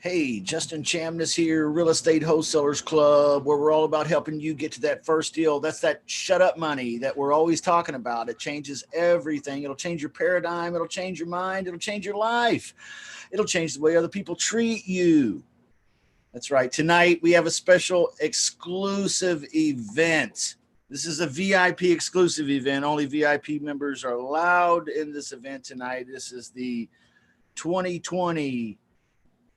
Hey, Justin Chamness here, Real Estate Wholesalers Club, where we're all about helping you get to that first deal. That's that shut up money that we're always talking about. It changes everything. It'll change your paradigm. It'll change your mind. It'll change your life. It'll change the way other people treat you. That's right. Tonight, we have a special exclusive event. This is a VIP exclusive event. Only VIP members are allowed in this event tonight. This is the 2020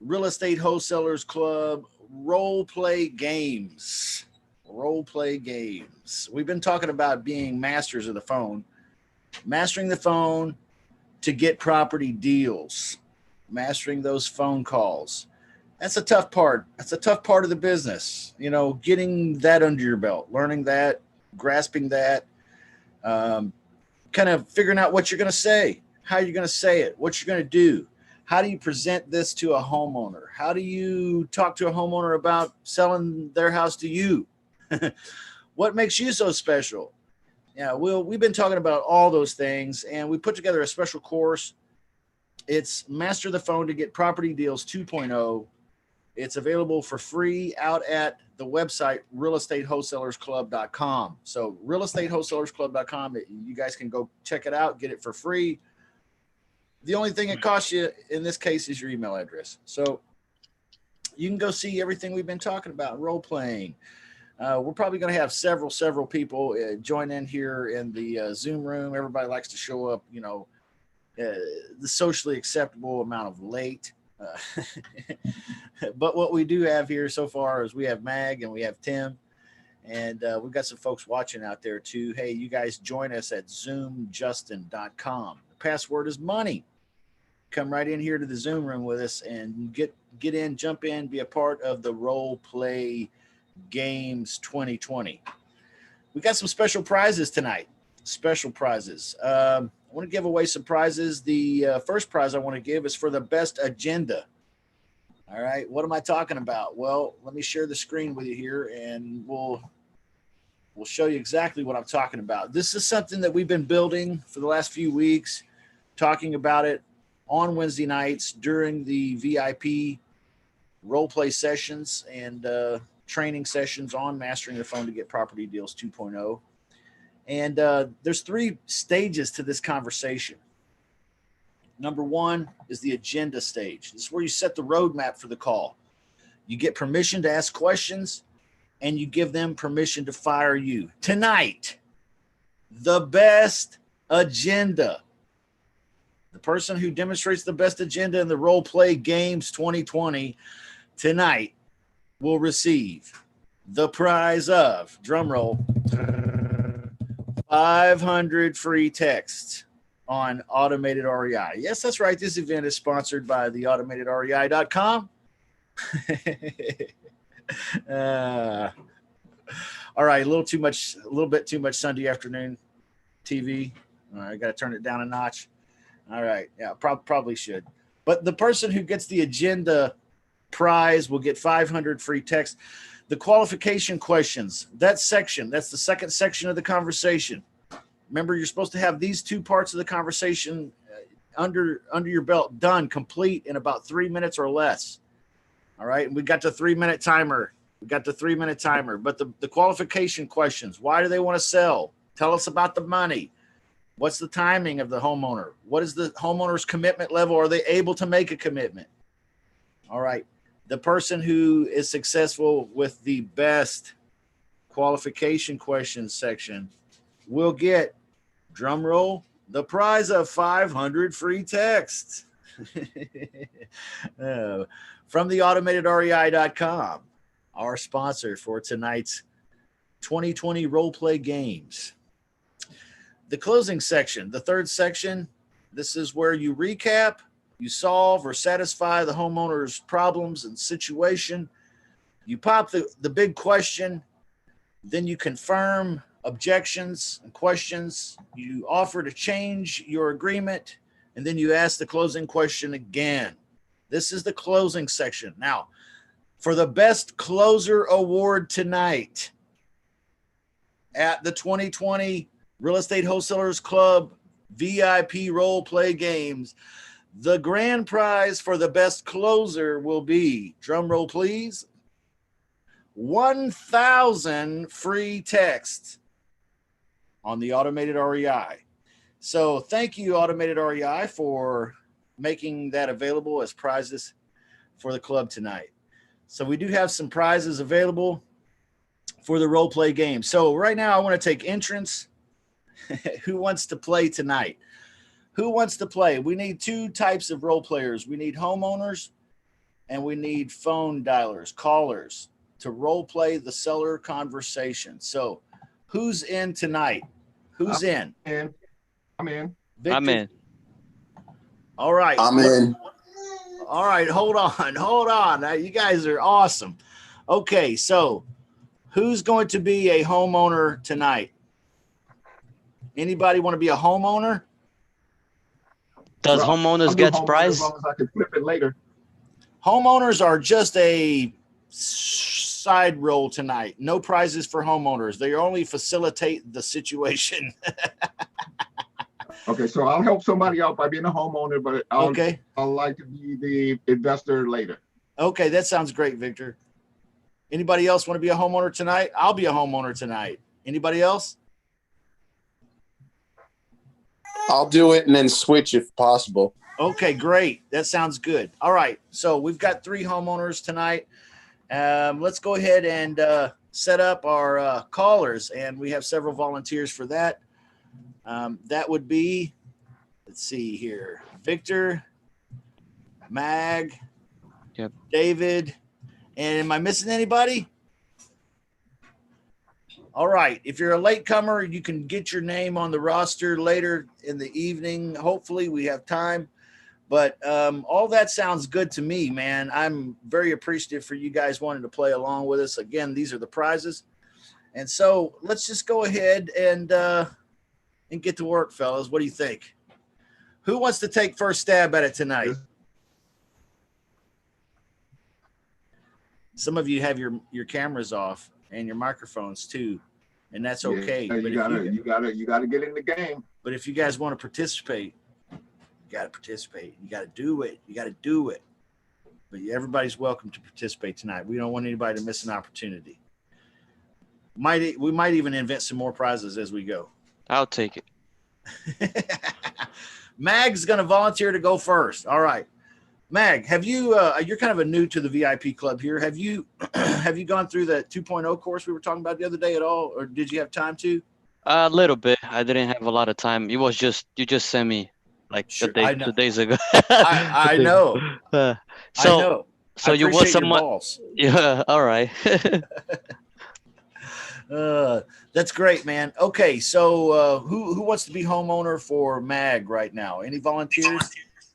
Real Estate Wholesalers Club role play games. Role play games. We've been talking about being masters of the phone, mastering the phone to get property deals, mastering those phone calls. That's a tough part. That's a tough part of the business. You know, getting that under your belt, learning that, grasping that, kind of figuring out what you're going to say, how you're going to say it, what you're going to do. How do you present this to a homeowner? How do you talk to a homeowner about selling their house to you? What makes you so special? Yeah, we've been talking about all those things, and we put together a special course. It's Master the Phone to Get Property Deals 2.0. It's available for free out at the website realestatewholesalersclub.com. So realestatewholesalersclub.com, you guys can go check it out, get it for free. The only thing it costs you in this case is your email address. So you can go see everything we've been talking about, role playing. We're probably going to have several people join in here in the Zoom room. Everybody likes to show up, the socially acceptable amount of late. But what we do have here so far is we have Mag and we have Tim. And we've got some folks watching out there too. Hey, you guys join us at zoomjustin.com. The password is money. Come right in here to the Zoom room with us and get in, jump in, be a part of the Role Play Games 2020. We got some special prizes tonight. Special prizes. I want to give away some prizes. The first prize I want to give is for the best agenda. All right. What am I talking about? Well, let me share the screen with you here, and we'll show you exactly what I'm talking about. This is something that we've been building for the last few weeks, talking about it on Wednesday nights during the VIP role play sessions and training sessions on Mastering the Phone to Get Property Deals 2.0. And there's 3 stages to this conversation. Number 1 is the agenda stage. This is where you set the roadmap for the call. You get permission to ask questions, and you give them permission to fire you. Tonight, the best agenda. The person who demonstrates the best agenda in the Role Play Games 2020 tonight will receive the prize of, drum roll, 500 free texts on Automated REI. Yes, that's right. This event is sponsored by the AutomatedREI.com. All right, a little bit too much Sunday afternoon TV. All right, I got to turn it down a notch. All right, yeah, probably should. But the person who gets the agenda prize will get 500 free texts. The qualification questions, that section, that's the second section of the conversation. Remember, you're supposed to have these 2 parts of the conversation under your belt, done, complete in about 3 minutes or less. All right, and we got the 3-minute timer. But the qualification questions, why do they want to sell? Tell us about the money. What's the timing of the homeowner? What is the homeowner's commitment level? Are they able to make a commitment? All right. The person who is successful with the best qualification questions section will get, drum roll, the prize of 500 free texts from the AutomatedREI.com, our sponsor for tonight's 2020 role play games. The closing section, the third section, this is where you recap, you solve or satisfy the homeowner's problems and situation. You pop the big question, then you confirm objections and questions. You offer to change your agreement, and then you ask the closing question again. This is the closing section. Now, for the best closer award tonight at the 2020 Real Estate Wholesalers Club VIP role play games, The grand prize for the best closer will be, drum roll please, 1,000 free texts on the Automated REI. So thank you, Automated REI, for making that available as prizes for the club tonight. So we do have some prizes available for the role play game. So right now I want to take entrance. Who wants to play tonight? Who wants to play? We need two types of role players. We need homeowners and we need phone dialers, callers to role play the seller conversation. So who's in tonight? Who's in? I'm in. Victor? I'm in. All right. I'm in. All right. Hold on. Now, you guys are awesome. Okay. So who's going to be a homeowner tonight? Anybody want to be a homeowner? Does homeowners get surprised? As long as I can flip it later. Homeowners are just a side role tonight. No prizes for homeowners. They only facilitate the situation. Okay, so I'll help somebody out by being a homeowner, but I'll like to be the investor later. Okay, that sounds great, Victor. Anybody else want to be a homeowner tonight? I'll be a homeowner tonight. Anybody else? I'll do it and then switch if possible. Okay, great. That sounds good. All right, so we've got 3 homeowners tonight. Let's go ahead and set up our callers, and we have several volunteers for that. That would be, let's see here, Victor, Mag, yep, David, and am I missing anybody? All right. If you're a latecomer, you can get your name on the roster later in the evening. Hopefully we have time. But all that sounds good to me, man. I'm very appreciative for you guys wanting to play along with us. Again, these are the prizes. And so let's just go ahead and get to work, fellas. What do you think? Who wants to take first stab at it tonight? Some of you have your cameras off and your microphones too, and that's okay. Yeah, you gotta get in the game. But if you guys want to participate, you gotta participate. You gotta do it. You gotta do it. But everybody's welcome to participate tonight. We don't want anybody to miss an opportunity. We might even invent some more prizes as we go. I'll take it. Mag's going to volunteer to go first. All right. Mag, have you you're kind of a new to the VIP club here. Have you have you gone through the 2.0 course we were talking about the other day at all, or did you have time to? A little bit. I didn't have a lot of time. It was just you just sent me like Sure, 2 days ago. I know. I know. So you want someone? Yeah. All right. That's great, man. Okay, so who wants to be homeowner for Mag right now? Any volunteers?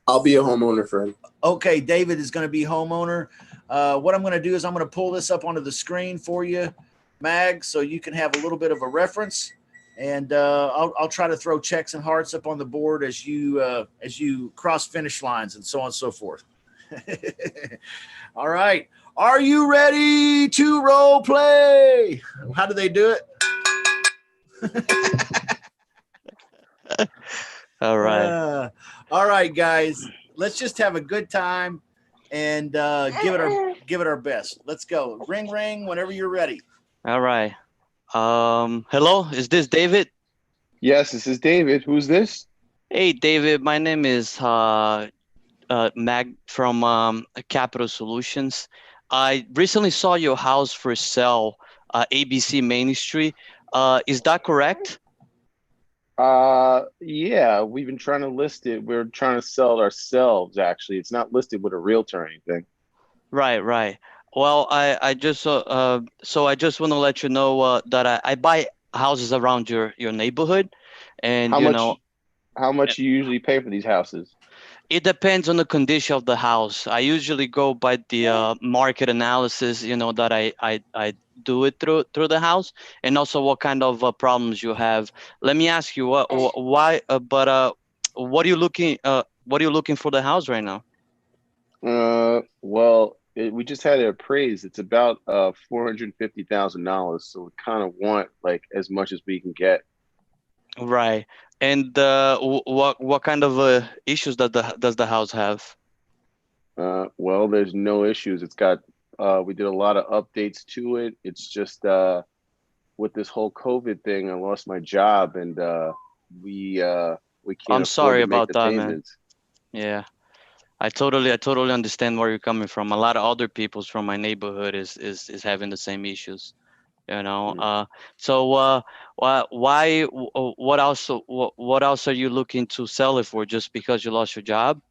I'll be a homeowner for him. Okay, David is going to be homeowner. What I'm going to do is I'm going to pull this up onto the screen for you, Mag, so you can have a little bit of a reference. And I'll try to throw checks and hearts up on the board as you cross finish lines and so on and so forth. All right. Are you ready to role play? How do they do it? All right. All right, guys. Let's just have a good time and give it our best. Let's go. Ring, ring whenever you're ready. All right. Hello, is this David? Yes, this is David. Who's this? Hey, David. My name is Mag from Capital Solutions. I recently saw your house for sale, ABC Main Street. Is that correct? Yeah, we've been trying to list it. We're trying to sell it ourselves, actually. It's not listed with a realtor or anything. Right. Well, I just so I just want to let you know that I buy houses around your neighborhood, and how much you usually pay for these houses? It depends on the condition of the house. I usually go by the market analysis, that I do it through the house, and also what kind of problems you have. Let me ask you, why? What are you looking? What are you looking for the house right now? Well, we just had it appraised. It's about $450,000. So we kind of want like as much as we can get. Right. And what kind of issues does the house have? Well, there's no issues. It's got we did a lot of updates to it. It's just with this whole COVID thing, I lost my job, and we can't I'm afford sorry to make about the that, man. payments. Yeah. I totally understand where you're coming from. A lot of other people's from my neighborhood is having the same issues, you know. Mm. So what else are you looking to sell it for? Just because you lost your job?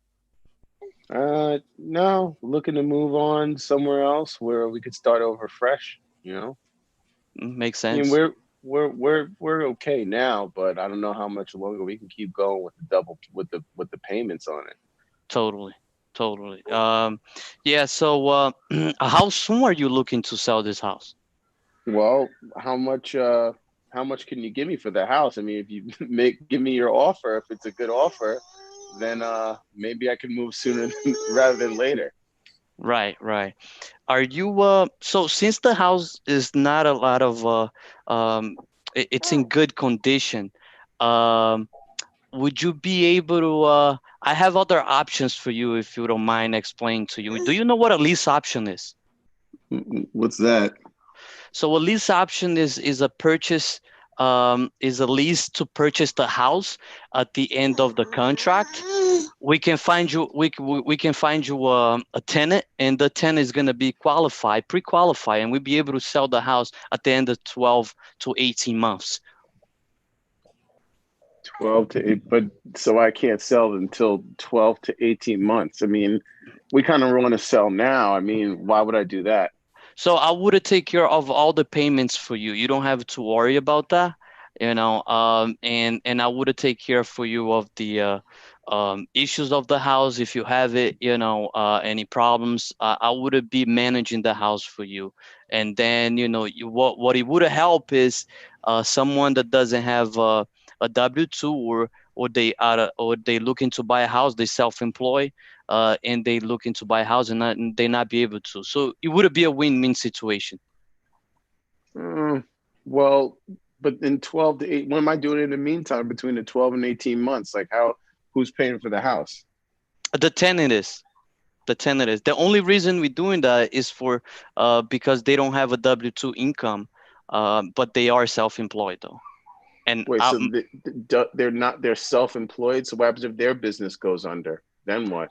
No, looking to move on somewhere else where we could start over fresh, you know. Makes I mean, sense. we're okay now, but I don't know how much longer we can keep going with the double with the payments on it. Totally. Totally. Yeah, so how soon are you looking to sell this house? Well, how much can you give me for the house? I mean, if you give me your offer, if it's a good offer, then maybe I can move sooner rather than later. Right, right. Are you so since the house is not a lot of it's in good condition, um would you be able to I have other options for you if you don't mind explaining to you. Do you know what a lease option is? What's that? So a lease option is a purchase, is a lease to purchase the house at the end of the contract. We can find you a tenant, and the tenant is gonna be qualified, pre-qualified, and we'll be able to sell the house at the end of 12 to 18 months. 12 to 8, but so I can't sell until 12 to 18 months. I mean, we kind of want to sell now. I mean, why would I do that? So I would take care of all the payments for you. You don't have to worry about that, you know. And I would take care for you of the issues of the house if you have it, you know, any problems. I would be managing the house for you. And then, you know, what it would help is someone that doesn't have a W-2, or they looking to buy a house, they self-employed, and they looking to buy a house and they not be able to. So it would be a win-win situation. Uh, well, but in 12 to 8, what am I doing in the meantime between the 12 and 18 months? Like who's paying for the house? The tenant is. The tenant is. The only reason we're doing that is for because they don't have a W-2 income, but they are self-employed though. And Wait, so they're not, they're self-employed. So what happens if their business goes under? Then what?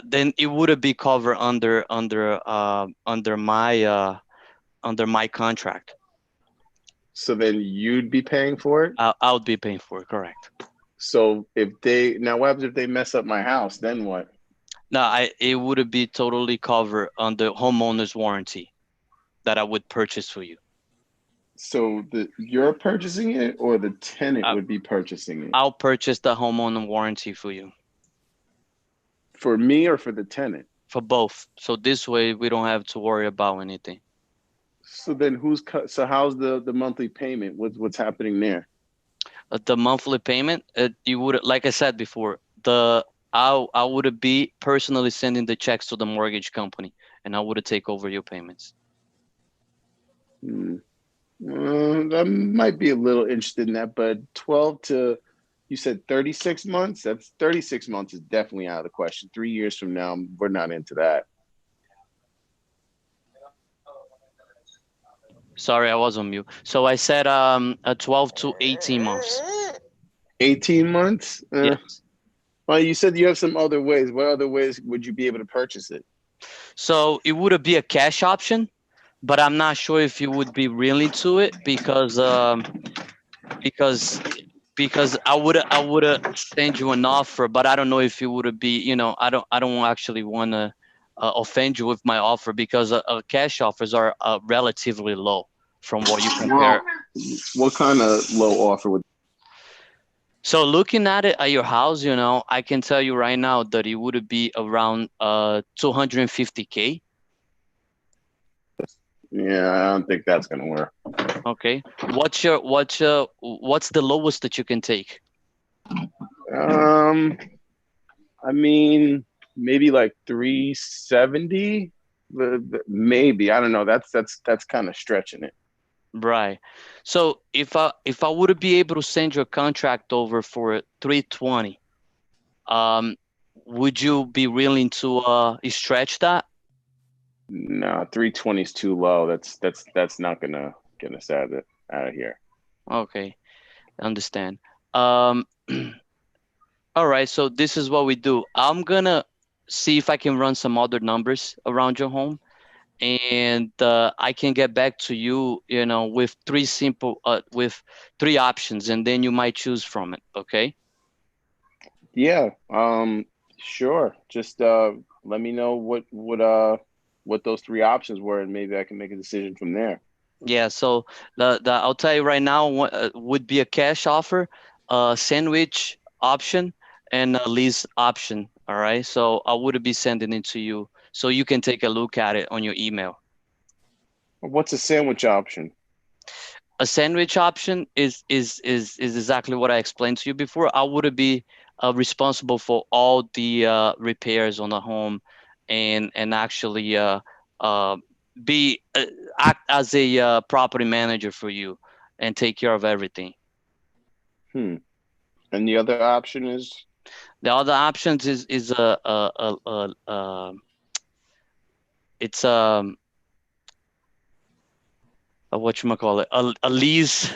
then it would be covered under my contract. So then you'd be paying for it? I would be paying for it, correct? So if they, now what happens if they mess up my house? Then what? No, it would be totally covered under homeowner's warranty that I would purchase for you. So you're purchasing it or the tenant I, would be purchasing it? I'll purchase the homeowner warranty for you. For me or for the tenant? For both. So this way we don't have to worry about anything. So then so how's the monthly payment? What's happening there? The monthly payment, you would, like I said before, I would be personally sending the checks to the mortgage company, and I would take over your payments. I might be a little interested in that, but 12 to, you said 36 months? That's 36 months is definitely out of the question. 3 years from now, we're not into that. Sorry, I was on mute. So I said 12 to 18 months. 18 months? Yes. Well, you said you have some other ways. What other ways would you be able to purchase it? So it would be a cash option, but I'm not sure if you would be really to it because because I would send you an offer, but I don't know if you would be, you know, I don't actually want to offend you with my offer because cash offers are relatively low from what you compare. What kind of low offer would? So looking at it at your house, you know, I can tell you right now that it would be around 250K. Yeah, I don't think that's gonna work. Okay. What's the lowest that you can take? I mean, maybe like 370, maybe. I don't know. That's kind of stretching it. Right. So if I would be able to send your contract over for 320, um, would you be willing to stretch that? No, 320 is too low. That's not gonna get us out of here. Okay, understand. Um, all right. So this is what we do. I'm gonna see if I can run some other numbers around your home, and I can get back to you, with with three options, and then you might choose from it. Okay. Yeah. Sure. Just let me know what those three options were, and maybe I can make a decision from there. Yeah. So the I'll tell you right now, would be a cash offer, a sandwich option, and a lease option. All right. So I would be sending it to you so you can take a look at it on your email. What's a sandwich option? A sandwich option is exactly what I explained to you before. I would be responsible for all the repairs on the home, and actually uh, be act as a property manager for you and take care of everything. Hmm. And the other option is? The other options is it's a whatchamacallit, a lease.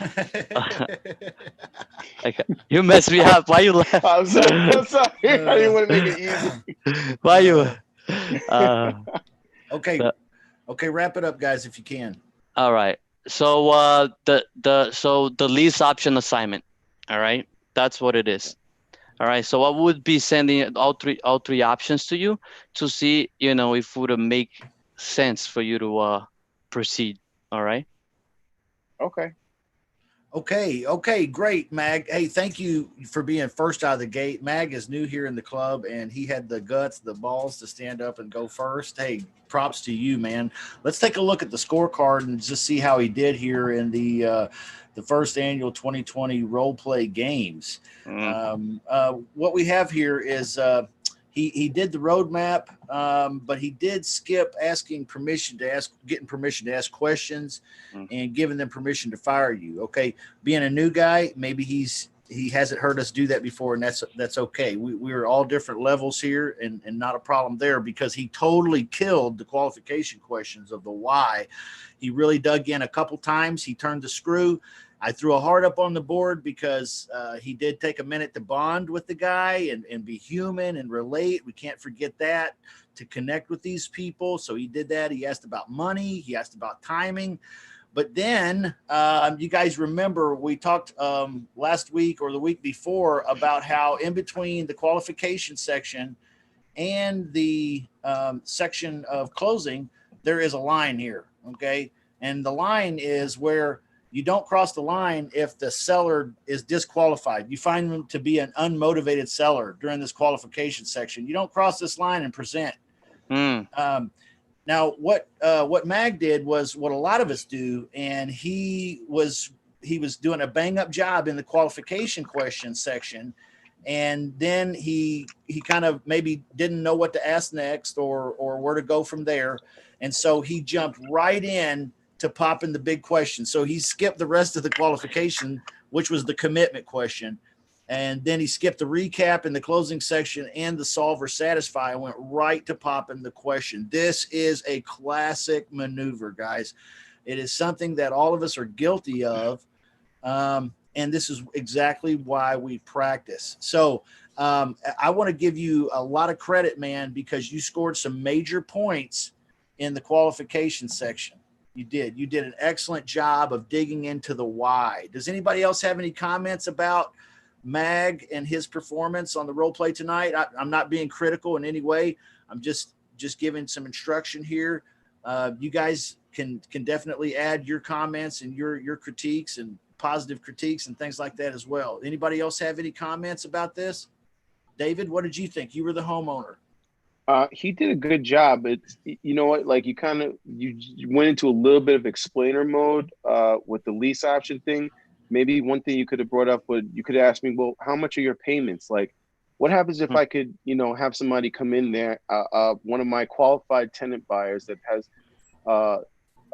Okay. You messed me up. Why you laugh? I'm sorry. I'm sorry. I didn't want to make it easy. Why you? Okay. The- Okay, wrap it up, guys, if you can. all right. So the lease option assignment. All right. That's what it is. All right. So I would be sending all three options to you to see, if it would make sense for you to proceed. All right. Okay. Okay, great, Mag. Hey, thank you for being first out of the gate. Mag is new here in the club, and he had the guts, the balls to stand up and go first. Hey, props to you, man. Let's take a look at the scorecard and just see how he did here in the first annual 2020 role play games. What we have here is he did the roadmap, but he did skip getting permission to ask questions and giving them permission to fire you. Okay, being a new guy, maybe he hasn't heard us do that before, and that's okay. We are all different levels here, and not a problem there, because he totally killed the qualification questions of the why. He really dug in a couple times. He turned the screw. I threw a heart up on the board because he did take a minute to bond with the guy and be human and relate. We can't forget that, to connect with these people. So he did that. He asked about money. He asked about timing. But then you guys remember we talked last week or the week before about how in between the qualification section and the section of closing, there is a line here. Okay. And the line is where you don't cross the line if the seller is disqualified. You find them to be an unmotivated seller during this qualification section. You don't cross this line and present. Now, what Mag did was what a lot of us do, and he was doing a bang up job in the qualification question section, and then he kind of maybe didn't know what to ask next or where to go from there, and so he jumped right in to pop in the big question. So he skipped the rest of the qualification, which was the commitment question. And then he skipped the recap in the closing section and the solve or satisfy and went right to pop in the question. This is a classic maneuver, guys. It is something that all of us are guilty of. And this is exactly why we practice. So I want to give you a lot of credit, man, because you scored some major points in the qualification section. You did an excellent job of digging into the why. Does anybody else have any comments about Mag and his performance on the role play tonight? I'm not being critical in any way. I'm just giving some instruction here. You guys can definitely add your comments and your critiques and positive critiques and things like that as well. Anybody else have any comments about this? David, what did you think? You were the homeowner. He did a good job. It's, you know what, like you went into a little bit of explainer mode with the lease option thing. Maybe one thing you could have brought up would, you could ask me, well, how much are your payments? Like, what happens if I could, have somebody come in there, one of my qualified tenant buyers that has a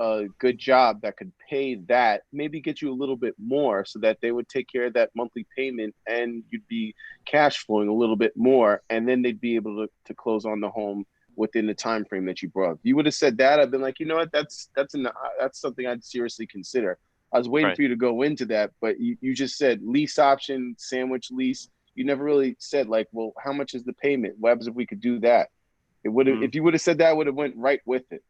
a good job that could pay that, maybe get you a little bit more so that they would take care of that monthly payment and you'd be cash flowing a little bit more. And then they'd be able to close on the home within the time frame that you brought. If you would have said that, I've been like, you know what, that's something I'd seriously consider. I was waiting for you to go into that, but you just said lease option, sandwich lease. You never really said like, well, how much is the payment? What happens if we could do that? It would have, if you would have said that, I would have went right with it.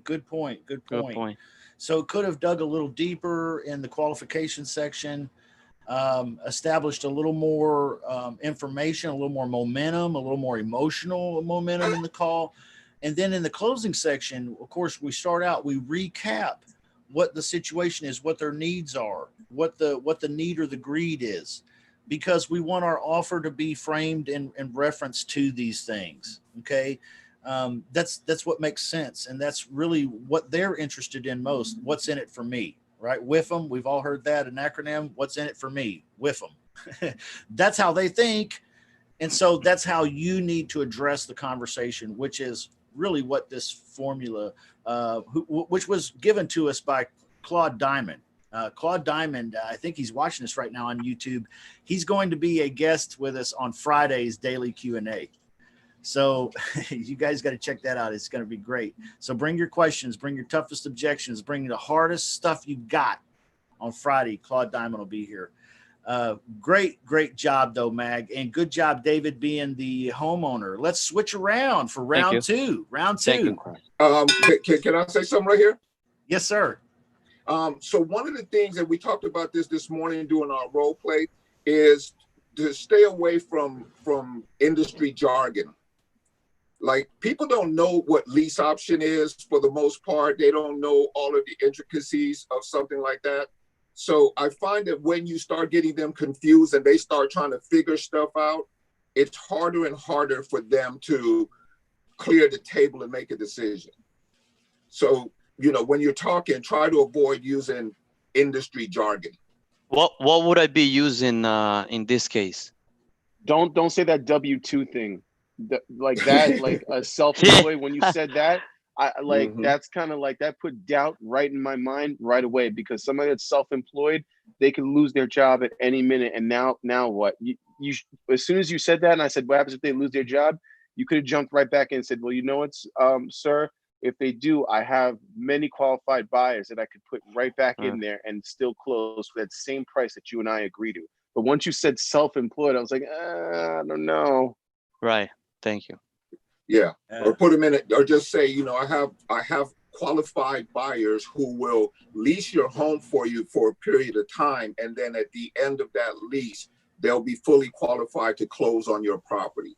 Good point. Good point. So it could have dug a little deeper in the qualification section, established a little more information, a little more momentum, a little more emotional momentum in the call. And then in the closing section, of course, we start out, we recap what the situation is, what their needs are, what the need or the greed is, because we want our offer to be framed in reference to these things. Okay. That's what makes sense. And that's really what they're interested in most. What's in it for me, right? WIFM. We've all heard that, an acronym. What's in it for me? WIFM. That's how they think. And so that's how you need to address the conversation, which is really what this formula, which was given to us by Claude Diamond. Claude Diamond, I think he's watching us right now on YouTube. He's going to be a guest with us on Friday's daily Q&A. So you guys got to check that out. It's going to be great. So bring your questions, bring your toughest objections, bring the hardest stuff you got on Friday. Claude Diamond will be here. Great job though, Mag, and good job, David, being the homeowner. Let's switch around for round two. Can I say something right here? Yes, sir. So one of the things that we talked about this morning doing our role play is to stay away from industry jargon. Like, people don't know what lease option is for the most part. They don't know all of the intricacies of something like that. So I find that when you start getting them confused and they start trying to figure stuff out, it's harder and harder for them to clear the table and make a decision. So, you know, when you're talking, try to avoid using industry jargon. What would I be using in this case? Don't say that W-2 thing. Like that, like a self-employed. When you said that, I like that's kind of like that put doubt right in my mind right away, because somebody that's self-employed, they can lose their job at any minute. And now what? You as soon as you said that, and I said, what happens if they lose their job? You could have jumped right back in and said, well, you know what, sir, if they do, I have many qualified buyers that I could put right back in there and still close for that same price that you and I agree to. But once you said self-employed, I was like, I don't know. Right. Thank you. Yeah. Or put them in it, or just say, you know, I have qualified buyers who will lease your home for you for a period of time. And then at the end of that lease, they'll be fully qualified to close on your property.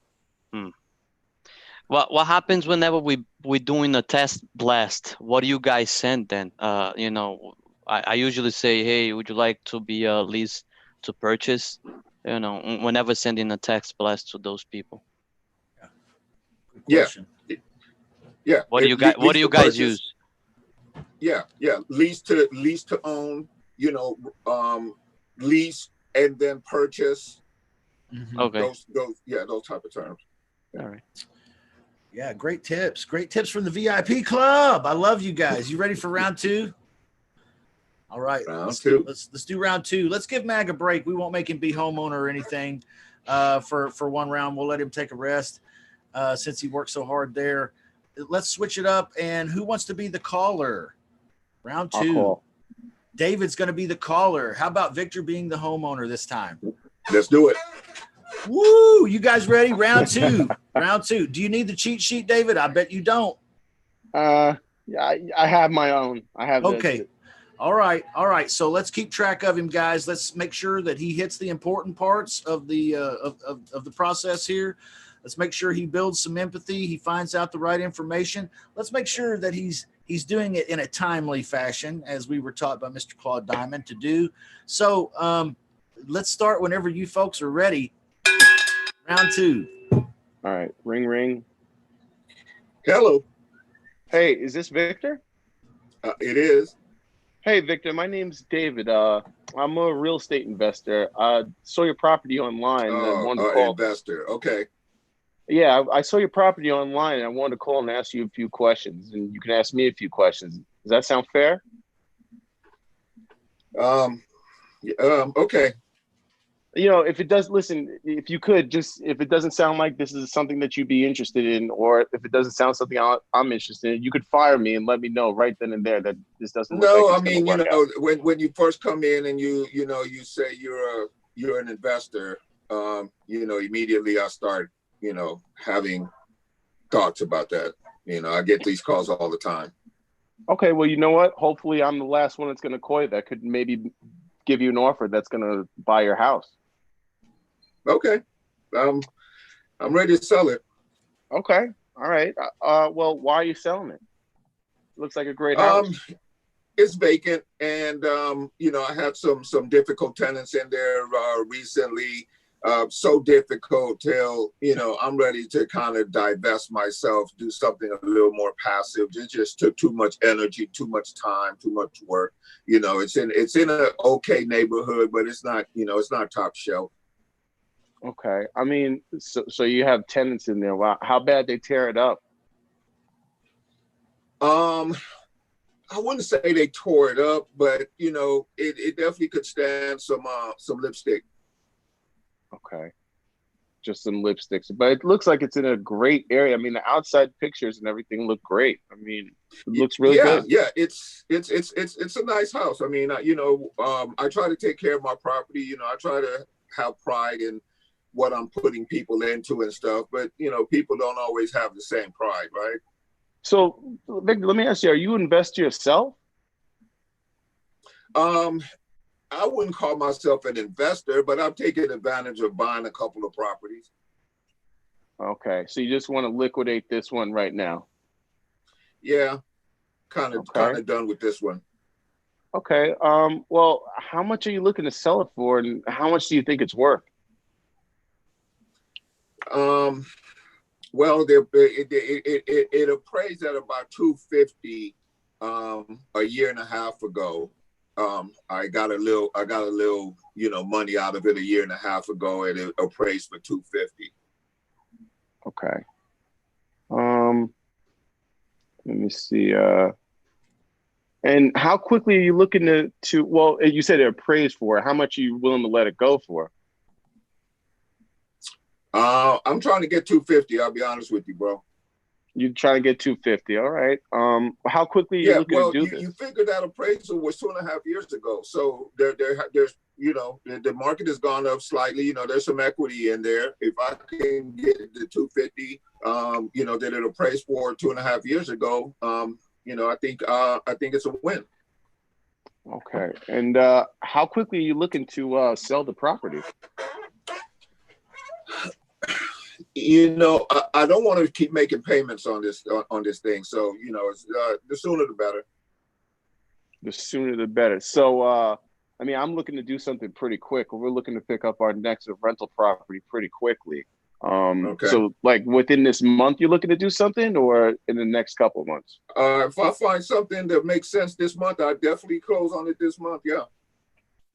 What happens whenever we're doing a test blast? What do you guys send then? You know, I usually say, hey, would you like to be a lease to purchase? You know, whenever sending a text blast to those people. Yeah. What do you guys use? Yeah. Lease to own, you know, lease and then purchase. Okay. Those type of terms. All right. Yeah, great tips. Great tips from the VIP club. I love you guys. You ready for round two? All right. Let's do round two. Let's give Mag a break. We won't make him be homeowner or anything for one round. We'll let him take a rest since he worked so hard there. Let's switch it up. And who wants to be the caller? Round two. David's going to be the caller. How about Victor being the homeowner this time? Let's do it. Woo! You guys ready? Round two. Round two. Do you need the cheat sheet, David? I bet you don't. Yeah, I have my own. I have. Okay. All right. So let's keep track of him, guys. Let's make sure that he hits the important parts of the of the process here. Let's make sure he builds some empathy. He finds out the right information. Let's make sure that he's doing it in a timely fashion, as we were taught by Mr. Claude Diamond to do. So let's start whenever you folks are ready. Round two. All right. Ring, ring. Hello. Hey, is this Victor? It is. Hey, Victor. My name's David. I'm a real estate investor. Saw your property online. Investor. Okay. Yeah, I saw your property online and I wanted to call and ask you a few questions, and you can ask me a few questions. Does that sound fair? Okay. You know, if it does, listen, if you could just, if it doesn't sound like this is something that you'd be interested in, or if it doesn't sound something I'm interested in, you could fire me and let me know right then and there that this doesn't look like No, I it's going to mean, work out. when you first come in and you say you're an investor, immediately I start, having thoughts about that. I get these calls all the time. Okay, well, you know what? Hopefully I'm the last one that's going to call you that could maybe give you an offer that's going to buy your house. Okay. I'm ready to sell it. Okay. All right. Well, why are you selling it? Looks like a great house. It's vacant, and I had some difficult tenants in there recently. So difficult till I'm ready to kind of divest myself, do something a little more passive. It just took too much energy, too much time, too much work. It's in an okay neighborhood, but it's not it's not top shelf. Okay. I mean, so you have tenants in there. Wow. How bad they tear it up? I wouldn't say they tore it up, but it definitely could stand some lipstick. Okay. Just some lipsticks, but it looks like it's in a great area. I mean, the outside pictures and everything look great. I mean, it looks really good. Yeah. It's a nice house. I mean, I try to take care of my property. I try to have pride in what I'm putting people into and stuff, but people don't always have the same pride, right? So, Victor, let me ask you: are you an investor yourself? I wouldn't call myself an investor, but I've taken advantage of buying a couple of properties. Okay, so you just want to liquidate this one right now? Yeah, kind of done with this one. Okay. Well, how much are you looking to sell it for, and how much do you think it's worth? Well, it appraised at about 250 a year and a half ago. I got a little money out of it a year and a half ago, and it appraised for 250. Okay. Let me see. And how quickly are you looking to well, you said it appraised for. How much are you willing to let it go for? I'm trying to get 250. I'll be honest with you, bro. You're trying to get 250. All right. How quickly are you looking to do this? You figured that appraisal was 2.5 years ago. So there's the market has gone up slightly. There's some equity in there. If I can get the 250, that it appraised for 2.5 years ago, I think it's a win. Okay. And how quickly are you looking to sell the property? I don't want to keep making payments on this thing. So, it's, the sooner the better. The sooner the better. So, I mean, I'm looking to do something pretty quick. We're looking to pick up our next rental property pretty quickly. Okay. So, like within this month, you're looking to do something, or in the next couple of months? If I find something that makes sense this month, I definitely close on it this month. Yeah.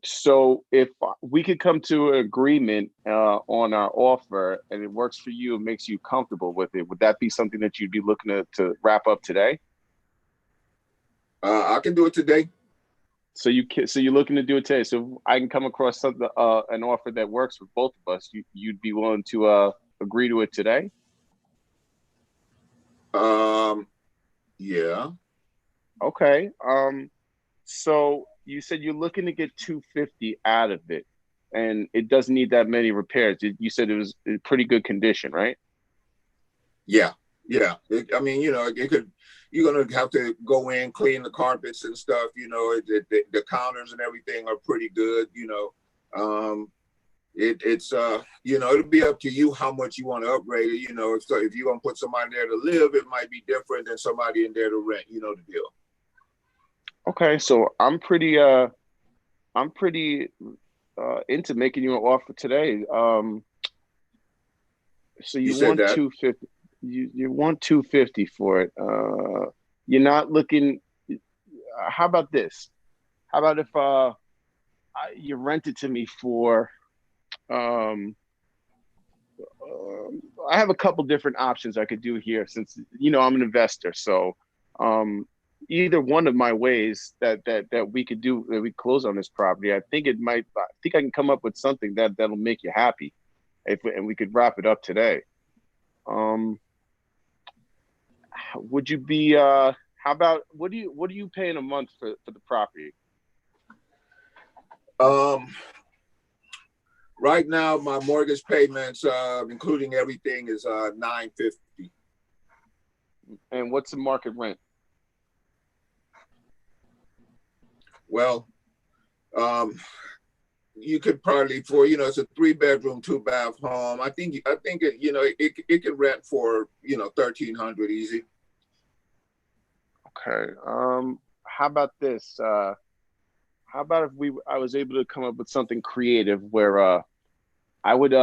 So if we could come to an agreement on our offer and it works for you and makes you comfortable with it, would that be something that you'd be looking to wrap up today? I can do it today. So you're looking to do it today. So I can come across something, an offer that works for both of us. You'd be willing to agree to it today? Yeah. Okay. So you said you're looking to get 250 out of it, and it doesn't need that many repairs. You said it was in pretty good condition, right? Yeah. I mean, it could. You're gonna have to go in, clean the carpets and stuff. The counters and everything are pretty good. It's it'll be up to you how much you want to upgrade it. So if you're gonna put somebody there to live, it might be different than somebody in there to rent. The deal. Okay, so I'm pretty into making you an offer today. So you want 250. You want 250 for it. You're not looking. How about this? How about if you rent it to me for I have a couple different options I could do here since, you know, I'm an investor. So either one of my ways that we could do, that we close on this property, I think I can come up with something that'll make you happy, and we could wrap it up today. Would you be, how about, what are you paying a month for the property? Right now, my mortgage payments, including everything, is $950. And what's the market rent? Well, you could probably, for, you know, it's a 3-bedroom, 2-bath home. I think it, you know, it could rent for, you know, $1,300 easy. Okay. How about this? How about if I was able to come up with something creative where I would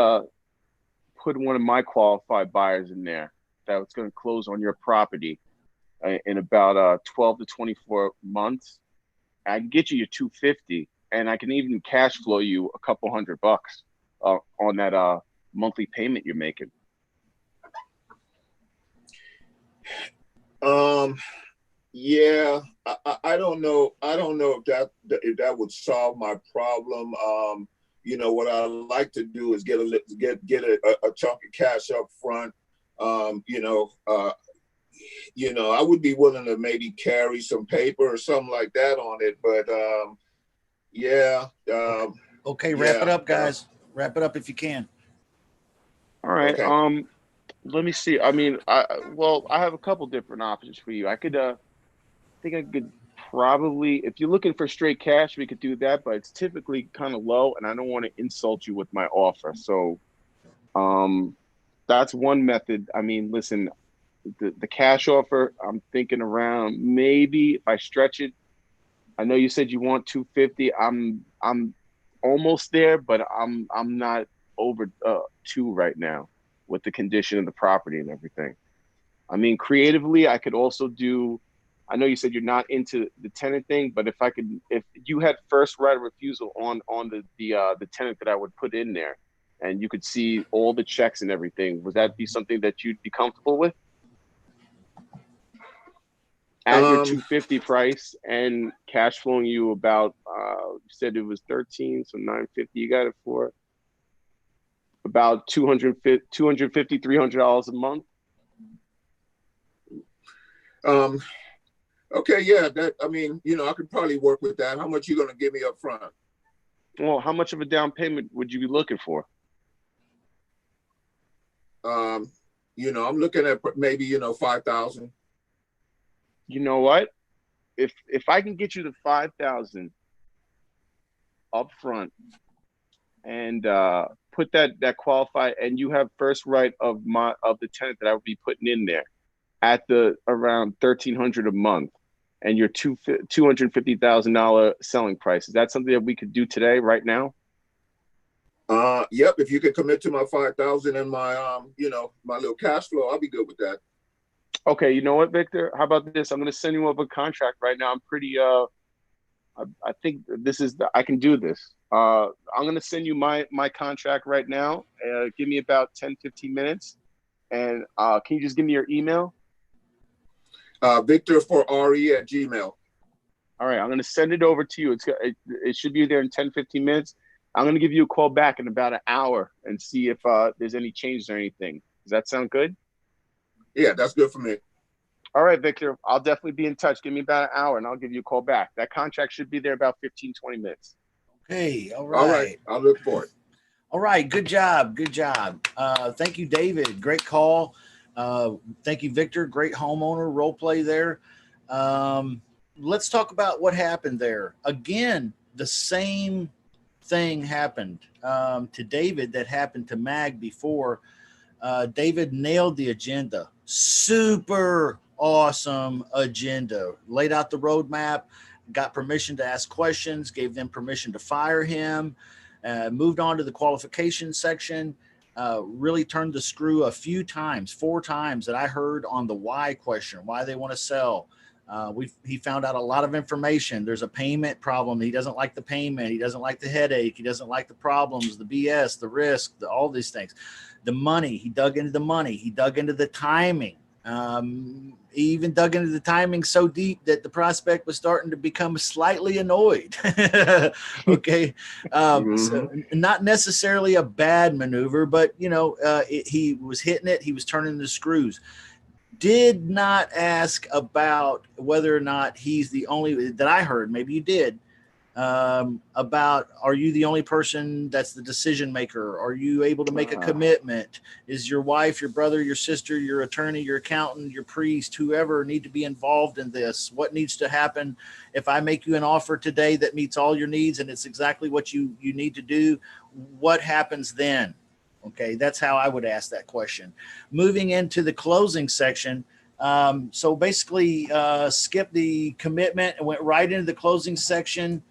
put one of my qualified buyers in there that was going to close on your property in about 12 to 24 months. I can get you your 250, and I can even cash flow you a couple $100 on that monthly payment you're making. Yeah, I don't know. I don't know if that would solve my problem. You know, what I like to do is get a chunk of cash up front. You know, I would be willing to maybe carry some paper or something like that on it. But yeah. Okay, wrap it up, guys. Wrap it up if you can. All right. Okay. Let me see. I mean, I have a couple different options for you. I could think I could probably, if you're looking for straight cash, we could do that, but it's typically kind of low, and I don't want to insult you with my offer. So that's one method. I mean, listen, the cash offer, I'm thinking around, maybe if I stretch it, I know you said you want 250. I'm almost there, but I'm not over 2 right now with the condition of the property and everything. I mean, creatively, I could also do, I know you said you're not into the tenant thing, but if you had first right of refusal on the tenant that I would put in there, and you could see all the checks and everything, would that be something that you'd be comfortable with? At your 250 price and cash flowing you about, you said it was 13, so 950, you got it for about $250, $300 a month. Okay, yeah, I mean, you know, I could probably work with that. How much you gonna give me up front? Well, how much of a down payment would you be looking for? You know, I'm looking at maybe, you know, 5,000. You know what? If I can get you the 5,000 up front and put that qualify, and you have first right of the tenant that I would be putting in there at the around $1,300 a month, and your $250,000 selling price, is that something that we could do today, right now? Yep. If you could commit to my 5,000 and my you know, my little cash flow, I'll be good with that. Okay, you know what, Victor? How about this? I'm going to send you up a contract right now. I'm pretty I think I can do this. I'm going to send you my contract right now. Give me about 10-15 minutes, and can you just give me your email? Victor4re@gmail. All right, I'm going to send it over to you. It should be there in 10-15 minutes. I'm going to give you a call back in about an hour and see if there's any changes or anything. Does that sound good? Yeah, that's good for me. All right, Victor, I'll definitely be in touch. Give me about an hour and I'll give you a call back. That contract should be there about 15-20 minutes. Okay, all right. All right, I'll look for it. All right, good job, good job. Thank you, David. Great call. Thank you, Victor. Great homeowner role play there. Let's talk about what happened there. Again, the same thing happened to David that happened to Mag before. David nailed the agenda. Super awesome agenda. Laid out the roadmap, got permission to ask questions, gave them permission to fire him, moved on to the qualification section, really turned the screw a few times, 4 times that I heard on the why question, why they want to sell. He found out a lot of information. There's a payment problem. He doesn't like the payment. He doesn't like the headache. He doesn't like the problems, the BS, the risk, all these things. The money. He dug into the money. He dug into the timing. He even dug into the timing so deep that the prospect was starting to become slightly annoyed. Okay. So not necessarily a bad maneuver, but he was hitting it. He was turning the screws. Did not ask about whether or not he's the only that I heard. Maybe you did. About, are you the only person that's the decision maker? Are you able to make a commitment? Is your wife, your brother, your sister, your attorney, your accountant, your priest, whoever need to be involved in this? What needs to happen if I make you an offer today that meets all your needs and it's exactly what you need to do? What happens then? Okay, that's how I would ask that question. Moving into the closing section. So basically skip the commitment and went right into the closing section.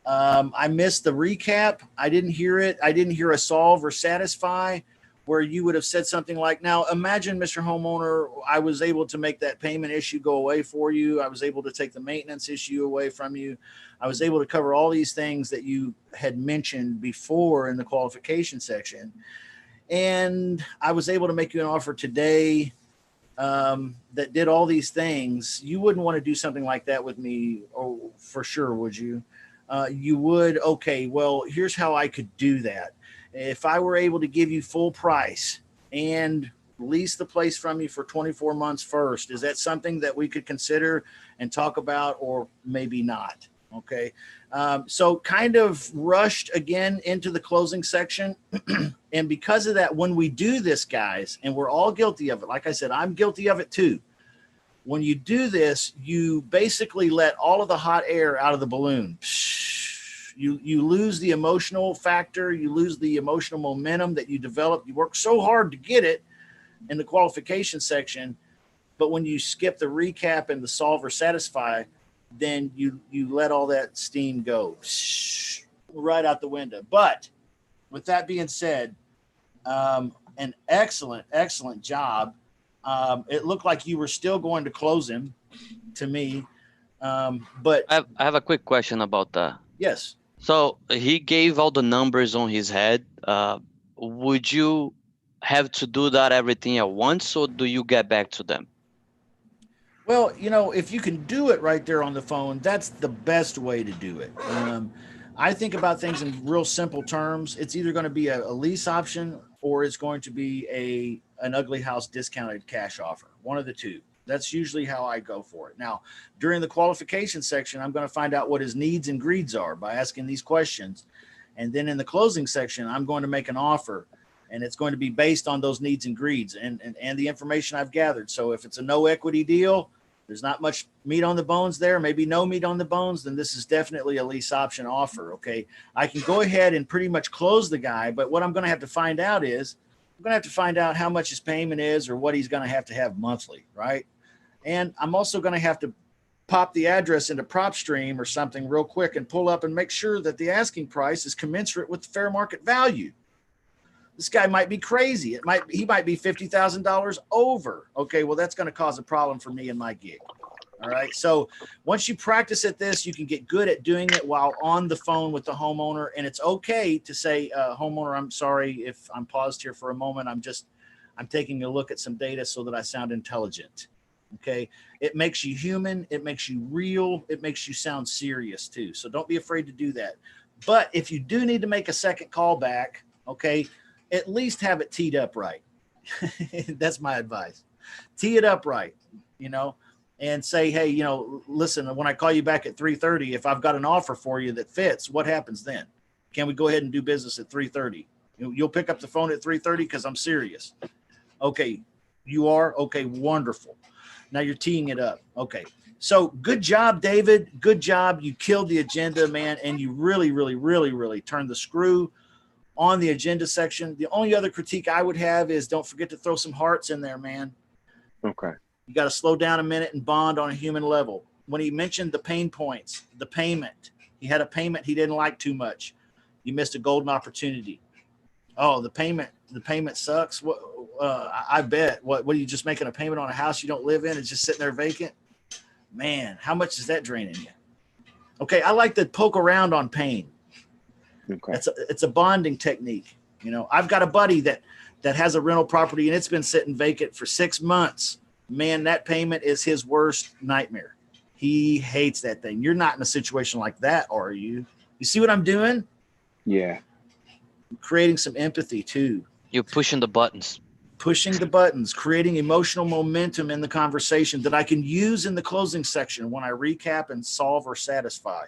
I missed the recap. I didn't hear it. I didn't hear a solve or satisfy where you would have said something like, now imagine, Mr. Homeowner, I was able to make that payment issue go away for you. I was able to take the maintenance issue away from you. I was able to cover all these things that you had mentioned before in the qualification section. And I was able to make you an offer today that did all these things. You wouldn't want to do something like that with me, for sure, would you? You would. Okay, well, here's how I could do that. If I were able to give you full price and lease the place from you for 24 months first, is that something that we could consider and talk about, or maybe not? Okay. So kind of rushed again into the closing section. And because of that, when we do this, guys, and we're all guilty of it, like I said, I'm guilty of it too. When you do this, you basically let all of the hot air out of the balloon. You lose the emotional factor. You lose the emotional momentum that you developed. You work so hard to get it in the qualification section. But when you skip the recap and the solve or satisfy, then you let all that steam go right out the window. But with that being said, an excellent job. It looked like you were still going to close him to me. But I have a quick question about that. Yes. So he gave all the numbers on his head. Would you have to do that everything at once, or do you get back to them? Well, if you can do it right there on the phone, that's the best way to do it. I think about things in real simple terms. It's either going to be a lease option or it's going to be an ugly house discounted cash offer. One of the two. That's usually how I go for it. Now, during the qualification section, I'm going to find out what his needs and greeds are by asking these questions. And then in the closing section, I'm going to make an offer, and it's going to be based on those needs and greeds and the information I've gathered. So if it's a no equity deal, there's not much meat on the bones there, maybe no meat on the bones, then this is definitely a lease option offer. Okay. I can go ahead and pretty much close the guy, but what I'm going to have to find out is I'm going to have to find out how much his payment is or what he's going to have monthly. Right. And I'm also going to have to pop the address into PropStream or something real quick and pull up and make sure that the asking price is commensurate with the fair market value. This guy might be crazy. He might be $50,000 over. Okay, well, that's going to cause a problem for me and my gig. All right. So once you practice at this, you can get good at doing it while on the phone with the homeowner. And it's okay to say, homeowner, I'm sorry if I'm paused here for a moment. I'm taking a look at some data so that I sound intelligent. Okay. It makes you human. It makes you real. It makes you sound serious too. So don't be afraid to do that. But if you do need to make a second call back, okay, at least have it teed up right. That's my advice. Tee it up right, and say, hey, listen, when I call you back at 3:30, if I've got an offer for you that fits, what happens then? Can we go ahead and do business at 3:30? You'll pick up the phone at 3:30 because I'm serious. Okay, you are? Okay, wonderful. Now you're teeing it up. Okay. So good job, David. Good job. You killed the agenda, man, and you really, really, really, really turned the screw on the agenda section. The only other critique I would have is don't forget to throw some hearts in there, man. Okay. You got to slow down a minute and bond on a human level. When he mentioned the pain points, the payment, he had a payment he didn't like too much. You missed a golden opportunity. Oh, the payment sucks. I bet. What are you just making a payment on a house you don't live in? It's just sitting there vacant. Man, how much is that draining you? Okay, I like to poke around on pain. Okay. It's a bonding technique. You know, I've got a buddy that has a rental property and it's been sitting vacant for 6 months. Man, that payment is his worst nightmare. He hates that thing. You're not in a situation like that, are you? You see what I'm doing? Yeah. I'm creating some empathy too. You're pushing the buttons. Pushing the buttons, creating emotional momentum in the conversation that I can use in the closing section when I recap and solve or satisfy.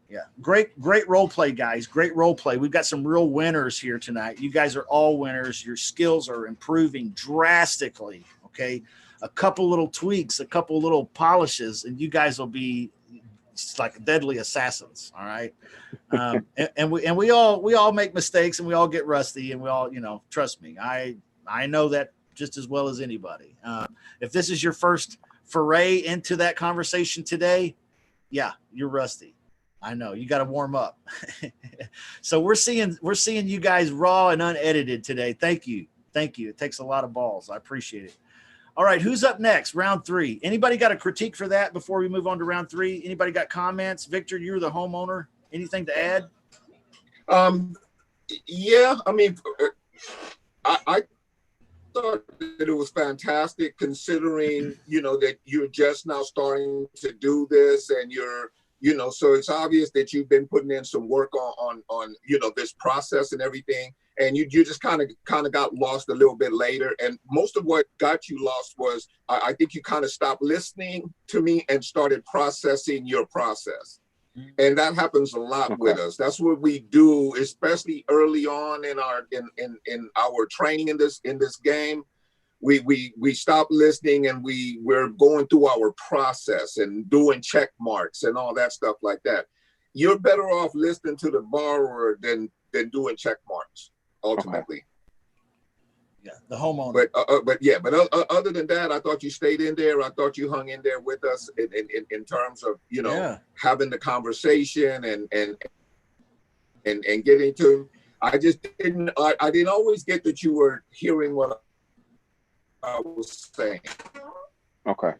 Yeah. Great role play, guys. Great role play. We've got some real winners here tonight. You guys are all winners. Your skills are improving drastically. Okay. A couple little tweaks, a couple little polishes, and you guys will be like deadly assassins. All right. And we all make mistakes and we all get rusty and we all, trust me, I know that just as well as anybody. If this is your first foray into that conversation today, yeah, you're rusty. I know you got to warm up. So we're seeing you guys raw and unedited today. Thank you. It takes a lot of balls. I appreciate it. All right, who's up next? Round 3. Anybody got a critique for that before we move on to round 3? Anybody got comments? Victor, you're the homeowner. Anything to add? Yeah, I mean, I thought that it was fantastic considering, that you're just now starting to do this and you're, so it's obvious that you've been putting in some work on this process and everything. And you just kind of got lost a little bit later. And most of what got you lost was, I think you kind of stopped listening to me and started processing your process. And that happens a lot with us. That's what we do, especially early on in our training in this game. We stop listening and we're going through our process and doing check marks and all that stuff like that. You're better off listening to the borrower than doing check marks ultimately. Okay. Yeah, the homeowner. But other than that, I thought you stayed in there. I thought you hung in there with us in terms of having the conversation and getting to. I just didn't. I didn't always get that you were hearing what I was saying. Okay.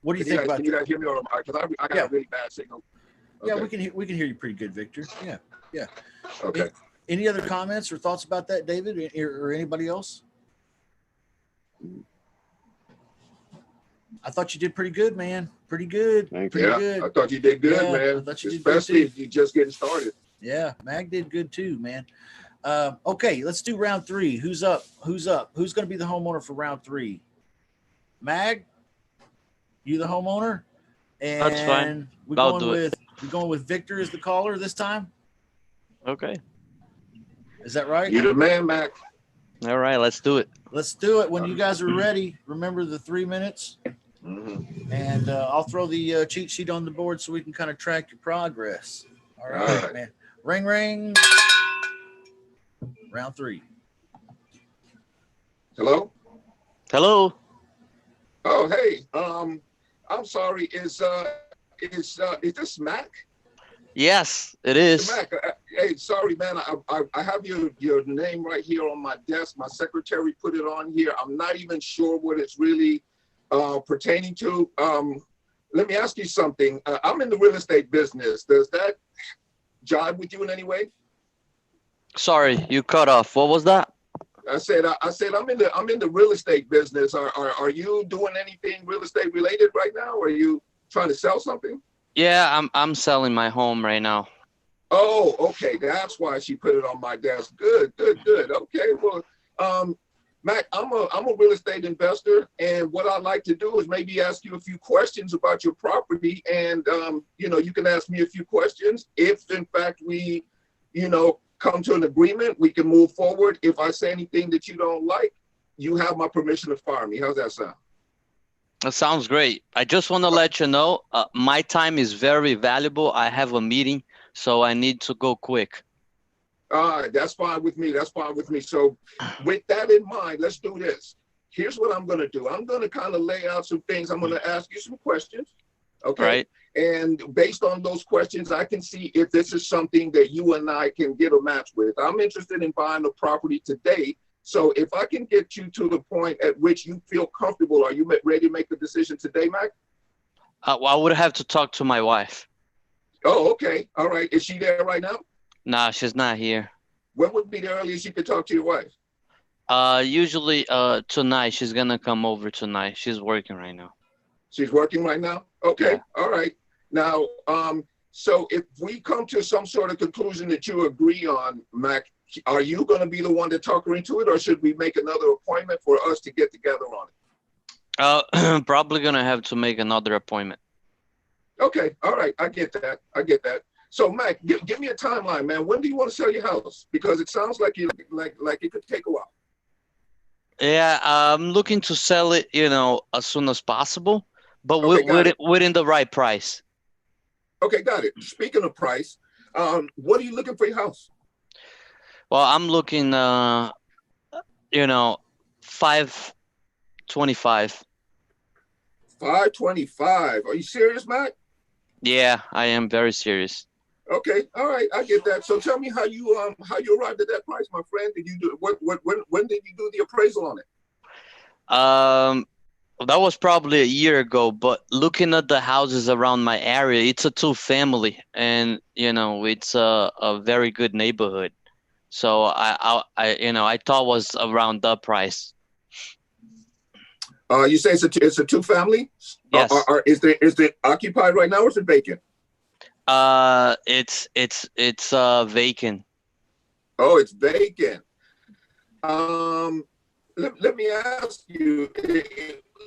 What do you think about? Can you guys hear me? Or because I got a really bad signal. Okay. Yeah, we can hear you pretty good, Victor. Yeah. Okay. Any other comments or thoughts about that, David, or anybody else? I thought you did pretty good, man. Pretty good. Good. I thought you did good, man. Especially if you're just getting started. Yeah, Mag did good too, man. Okay, let's do round 3. Who's up? Who's going to be the homeowner for round 3? Mag, you the homeowner? And that's fine. We're going with Victor as the caller this time. Okay. Is that right? You're the man, Mac. All right, let's do it. Let's do it. When you guys are ready, remember the 3 minutes. Mm-hmm. And I'll throw the cheat sheet on the board so we can kind of track your progress. All right, man. Ring, ring. Round 3. Hello? Hello. Oh, hey. I'm sorry. Is this Mac? Yes, it is. Mac, hey, sorry, man. I have your name right here on my desk. My secretary put it on here. I'm not even sure what it's really pertaining to. Let me ask you something. I'm in the real estate business. Does that jive with you in any way? Sorry, you cut off. What was that? I said I'm in the real estate business. Are you doing anything real estate related right now? Are you trying to sell something? Yeah, I'm selling my home right now. Oh, okay. That's why she put it on my desk. Good. Okay. Well, Mac, I'm a real estate investor, and what I'd like to do is maybe ask you a few questions about your property, and you can ask me a few questions. If in fact we, come to an agreement, we can move forward. If I say anything that you don't like, you have my permission to fire me. How's that sound? That sounds great. I just want to let you know, my time is very valuable. I have a meeting, so I need to go quick. All right, that's fine with me. So with that in mind, let's do this. Here's what I'm going to do. I'm going to kind of lay out some things. I'm going to ask you some questions. Okay. Right. And based on those questions, I can see if this is something that you and I can get a match with. I'm interested in buying a property today So if I can get you to the point at which you feel comfortable, are you ready to make the decision today, Mac? Well, I would have to talk to my wife. Oh, okay. All right. Is she there right now? Nah, she's not here. When would be the earliest you could talk to your wife? Usually tonight. She's gonna come over tonight. She's working right now. She's working right now? Okay. Yeah. All right. Now, so if we come to some sort of conclusion that you agree on, Mac, are you going to be the one to talk her into it, or should we make another appointment for us to get together on it? Probably gonna have to make another appointment. Okay. All right. I get that. I get that. So, Mac, give me a timeline, man. When do you want to sell your house? Because it sounds like you like it could take a while. Yeah, I'm looking to sell it, as soon as possible, but Okay, within the right price. Okay, got it. Speaking of price, what are you looking for your house? Well, I'm looking, 525. 525. Are you serious, Mac? Yeah, I am very serious. Okay, all right, I get that. So tell me how you arrived at that price, my friend. Did you do when did you do the appraisal on it? That was probably a year ago, but looking at the houses around my area, it's a two-family, and it's a very good neighborhood. So I thought was around the price. You say it's a two-family? Yes. Is it occupied right now, or is it vacant? It's vacant. Oh, it's vacant. Let me ask you.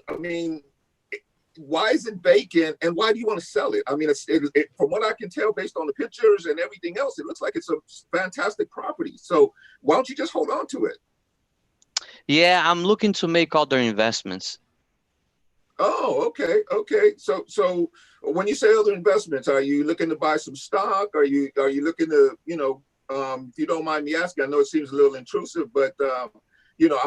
I mean, why is it vacant, and why do you want to sell it? I mean, from what I can tell, based on the pictures and everything else, it looks like it's a fantastic property. So why don't you just hold on to it? Yeah, I'm looking to make other investments. Oh, okay. So when you say other investments, are you looking to buy some stock? Are you looking to, if you don't mind me asking, I know it seems a little intrusive, but I'm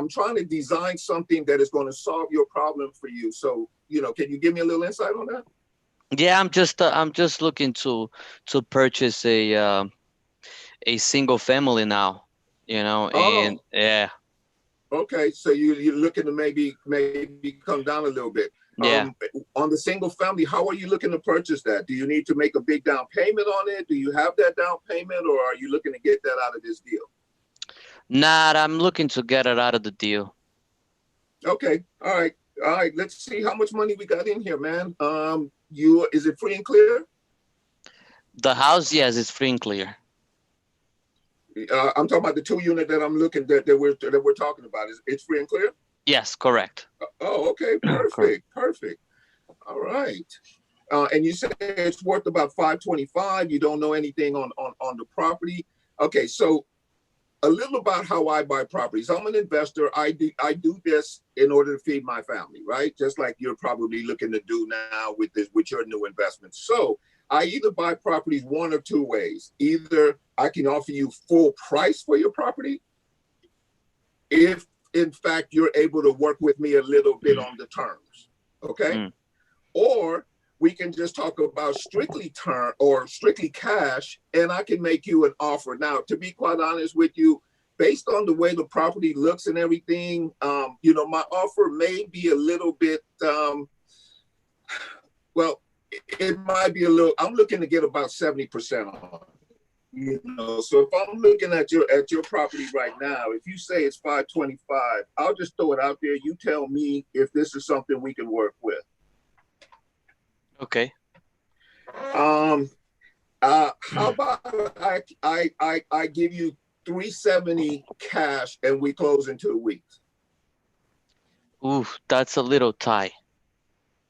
trying to design something that is going to solve your problem for you. So, can you give me a little insight on that? Yeah, I'm just looking to purchase a single family now, and yeah. Okay, so you're looking to maybe come down a little bit. Yeah. On the single family, how are you looking to purchase that? Do you need to make a big down payment on it? Do you have that down payment, or are you looking to get that out of this deal? Nah, I'm looking to get it out of the deal. Okay, all right. Let's see how much money we got in here, man. Is it free and clear? The house, yes, it's free and clear. I'm talking about the 2-unit that I'm looking that we're talking about. It's free and clear? Yes, correct. Oh, okay, perfect. All right. And you said it's worth about 525. You don't know anything on the property. Okay, so a little about how I buy properties. I'm an investor. I do this in order to feed my family, right? Just like you're probably looking to do now with your new investments. So I either buy properties one or two ways. Either I can offer you full price for your property, if in fact you're able to work with me a little bit on the terms, okay? Or we can just talk about strictly cash, and I can make you an offer. Now, to be quite honest with you, based on the way the property looks and everything, my offer may be a little bit, it might be a little. I'm looking to get about 70% on it. So if I'm looking at your property right now, if you say it's 525, I'll just throw it out there. You tell me if this is something we can work with. Okay. How about I give you 370 cash and we close in 2 weeks? Ooh, that's a little tight.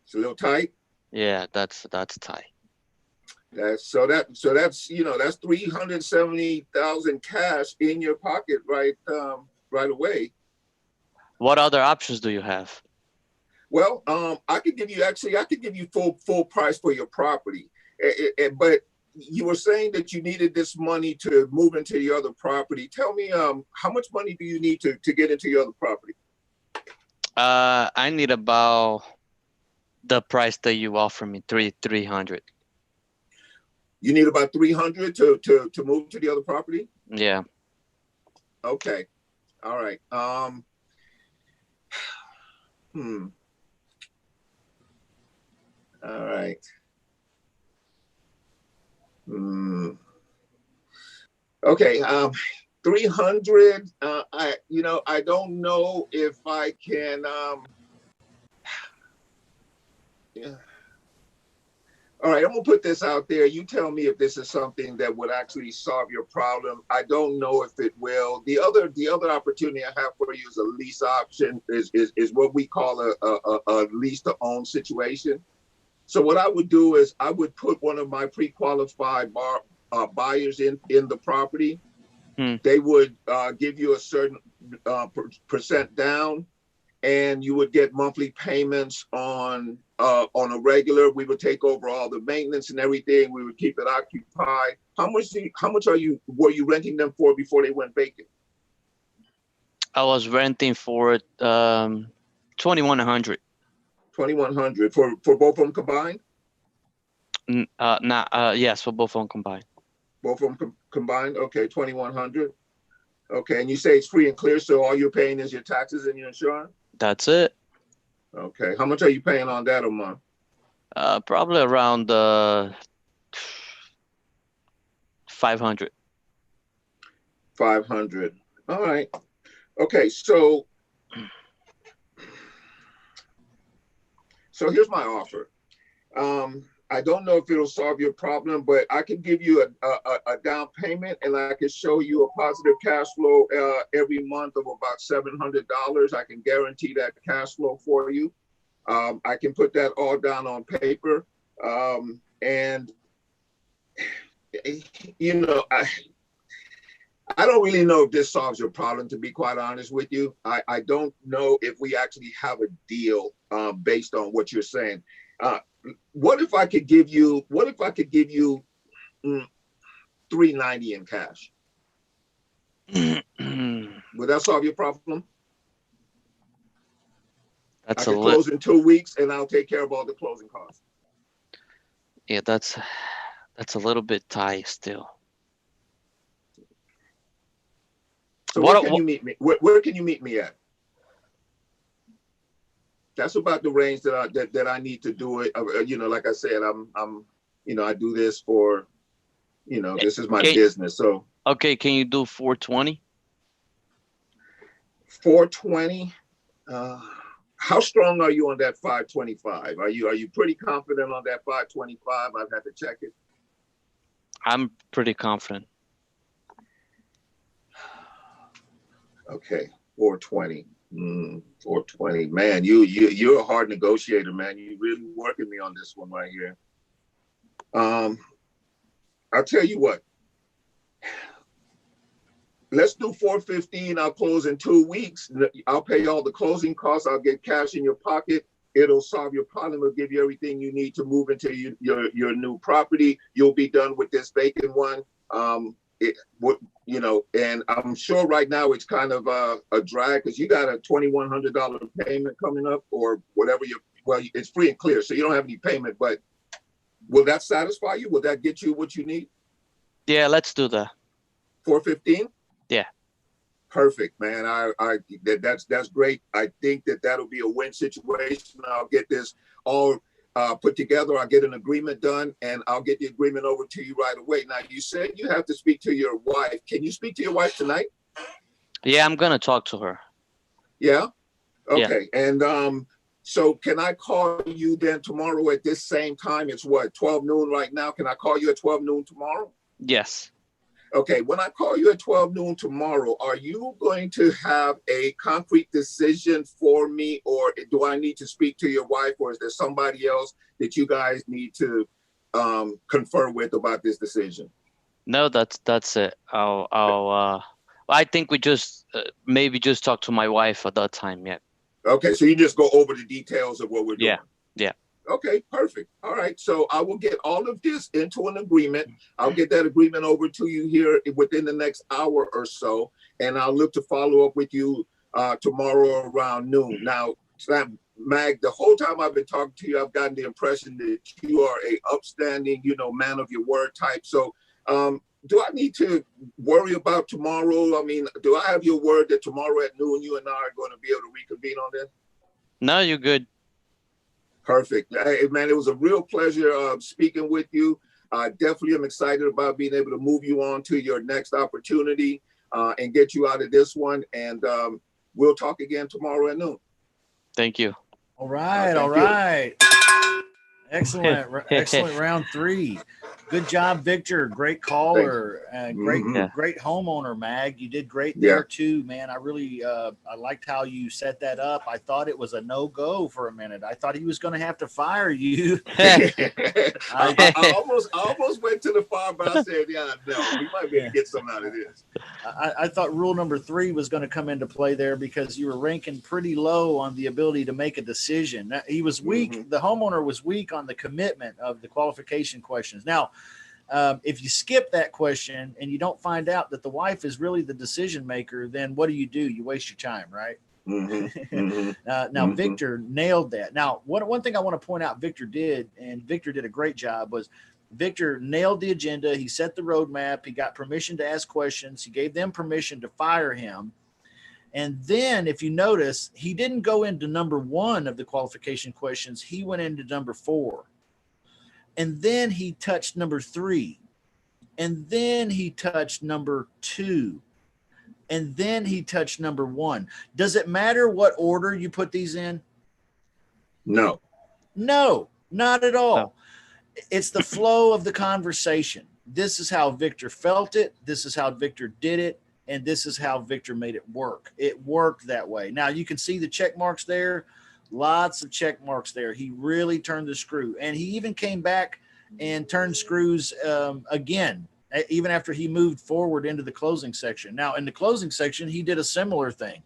It's a little tight. Yeah, that's tight. That's 370,000 cash in your pocket right away. What other options do you have? Well, I could give you full price for your property, but you were saying that you needed this money to move into the other property. Tell me, how much money do you need to get into your other property? I need about the price that you offer me, 300. You need about 300 to move to the other property? Yeah. Okay. All right. All right. Okay. 300. I don't know if I can. Yeah. All right, I'm gonna put this out there. You tell me if this is something that would actually solve your problem. I don't know if it will. The other opportunity I have for you is a lease option. Is what we call a lease to own situation. So what I would do is I would put one of my pre-qualified buyers in the property. They would give you a certain percent down, and you would get monthly payments on a regular. We would take over all the maintenance and everything. We would keep it occupied. How much were you renting them for before they went vacant? I was renting for 2,100. 2,100 for both of them combined? Yes, for both of them combined. Both of them combined? Okay, 2,100. Okay, and you say it's free and clear, so all you're paying is your taxes and your insurance? That's it. Okay, how much are you paying on that a month? Probably around 500. 500. All right. Okay, so here's my offer. I don't know if it'll solve your problem, but I can give you a down payment, and I can show you a positive cash flow every month of about $700. I can guarantee that cash flow for you. I can put that all down on paper. And, I don't really know if this solves your problem, to be quite honest with you. I don't know if we actually have a deal based on what you're saying. What if I could give you $390 in cash? Would that solve your problem? I can close in 2 weeks, and I'll take care of all the closing costs. Yeah, that's a little bit tight still. So where can you meet me? Where can you meet me at? That's about the range that I need to do it. Like I said, I do this for, this is my business. So okay, can you do 420? 420. How strong are you on that 525? Are you pretty confident on that 525? I've had to check it. I'm pretty confident. Okay, 420. 420. Man, you're a hard negotiator, man. You're really working me on this one right here. I'll tell you what. Let's do 415. I'll close in 2 weeks. I'll pay all the closing costs. I'll get cash in your pocket. It'll solve your problem. It'll give you everything you need to move into your new property. You'll be done with this vacant one. And I'm sure right now it's kind of a drag because you got a $2,100 payment coming up or whatever. It's free and clear, so you don't have any payment. But will that satisfy you? Will that get you what you need? Yeah, let's do that. 415. Yeah. Perfect, man. That's great. I think that'll be a win situation. I'll get this all put together. I'll get an agreement done, and I'll get the agreement over to you right away. Now, you said you have to speak to your wife. Can you speak to your wife tonight? Yeah, I'm gonna talk to her. Yeah. Okay. Yeah. And so can I call you then tomorrow at this same time? It's what, 12 noon right now? Can I call you at 12 noon tomorrow? Yes. Okay, when I call you at 12 noon tomorrow, are you going to have a concrete decision for me, or do I need to speak to your wife, or is there somebody else that you guys need to confer with about this decision? No, that's it. I think we just maybe just talk to my wife at that time. Yeah. Okay, so you just go over the details of what we're doing. Yeah. Yeah. Okay, perfect. All right, so I will get all of this into an agreement. I'll get that agreement over to you here within the next hour or so, and I'll look to follow up with you tomorrow around noon. Now, Mag, the whole time I've been talking to you, I've gotten the impression that you are a upstanding, man of your word type. So do I need to worry about tomorrow? I mean, do I have your word that tomorrow at noon you and I are going to be able to reconvene on this? No, you're good. Perfect. Hey, man, it was a real pleasure speaking with you. I definitely am excited about being able to move you on to your next opportunity and get you out of this one. And we'll talk again tomorrow at noon. Thank you. All right. All Thank you. right. Excellent. Excellent round 3. Good job, Victor. Great caller. Great, Mhm. Yeah. great homeowner, Mag. You did great there Yeah. too, man. I really, I liked how you set that up. I thought it was a no-go for a minute. I thought he was going to have to fire you. I almost went to the farm, but I said, yeah, no, we might be able to get something out of this. I thought rule number 3 was going to come into play there because you were ranking pretty low on the ability to make a decision. He was weak. Mhm. The homeowner was weak on the commitment of the qualification questions. Now, if you skip that question and you don't find out that the wife is really the decision maker, then what do? You waste your time, right? Mm-hmm. Mm-hmm. Now, Mhm. Victor nailed that. Now, one thing I want to point out Victor did, and Victor did a great job, was Victor nailed the agenda. He set the roadmap. He got permission to ask questions. He gave them permission to fire him. And then, if you notice, he didn't go into number 1 of the qualification questions. He went into number 4. And then he touched number 3. And then he touched number 2. And then he touched number 1. Does it matter what order you put these in? No. No, not at all. No. It's the flow of the conversation. This is how Victor felt it. This is how Victor did it. And this is how Victor made it work. It worked that way. Now you can see the check marks there. Lots of check marks there. He really turned the screw. And he even came back and turned screws again, even after he moved forward into the closing section. Now, in the closing section, he did a similar thing.